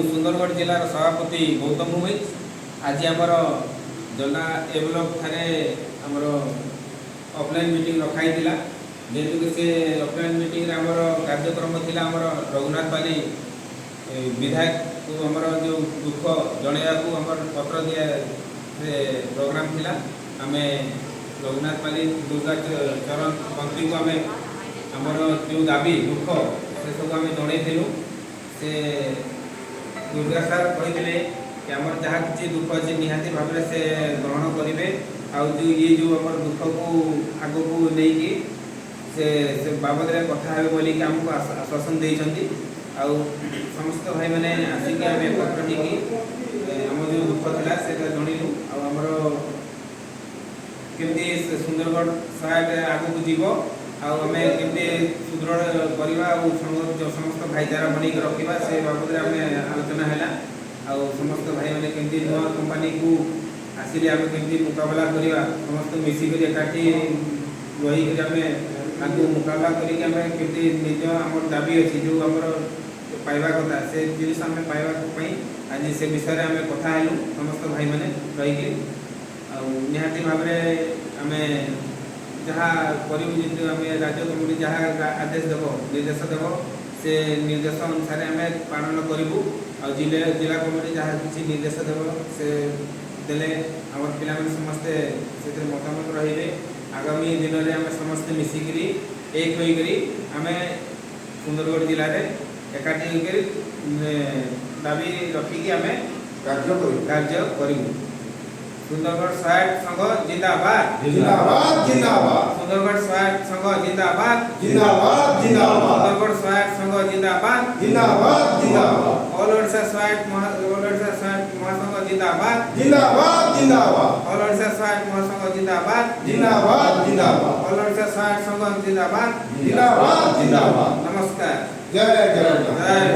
सुंदरगढ़ जिलार सभापति गौतम भूमि आज आमर जला ए ब्लॉक थाने आमर ऑफलाइन मीटिंग रखाई जेहेतु कि से ऑफलाइन मीटिंग आमर कार्यक्रम थिला आमर रघुनाथ पाली विधायक को आमर जो दुख जनइया आमर पत्र दिया प्रोग्राम थिला आमे रघुनाथ पाली दुर्गा चरण मंत्री को आमे आमर जो दाबी दुख से सब आम जनइलु से दुर्गा सार कही कि आमर जहाँ किसी दुख अच्छे निहाती भाव से ग्रहण करेंगे जो ये जो आम दुख को आग को लेकिन से बाबद कथा हे बोल आमको आश्वासन देती समस्त भाई मैंने आसिक आम एकत्र आम जो दुख था से जनइलु आमर केमती सुंदरगढ़ सहायक आग को जीव आम केमती सुदृढ़ करवा समस्त भाईचारा बन रखा से बाबद आम आलोचना है समस्त भाई मैंने केमती नुआ कंपानी को आसिले आम केमती मुकाबला करवा समस्त मिसिक एकाठी रही आम मुकाबला करके निज आम दाबी अच्छी जो आम पाइबा कथा से जिन आम पाइबा आज से विषय आम कथा हेलु समस्त भाई मैंने रही निहाती भाव आम जहाँ करें राज्य कमिटी जहाँ आदेश देव निर्देश देव से निर्देश अनुसार आम पालन करूँ जिला कमिटी जहाँ किसी निर्देश देव से देले आम पिला समस्ते से मतामत रही आगामी दिन में आम समस्ते मिसिकी एक होकर आम सुंदरगढ़ जिले में एकाठी होकर दाबी रखिकी आम कार्य करूँ सुंदरगढ़ सहायक संघ जिंदाबाद जिंदाबाद जिंदाबाद सुंदरगढ़ सहायक संघ जिंदाबाद जिंदाबाद जिंदाबाद सुंदरगढ़ सहायक संघ जिंदाबाद जिंदाबाद जिंदाबाद ऑल ओडिशा सहायक महासंघ जिंदाबाद जिंदाबाद जिंदाबाद ऑल ओडिशा सहायक महासंघ जिंदाबाद जिंदाबाद जिंदाबाद ऑल ओडिशा सहायक संघ जिंदाबाद जिंदाबाद जिंदाबाद। नमस्कार। जय जय।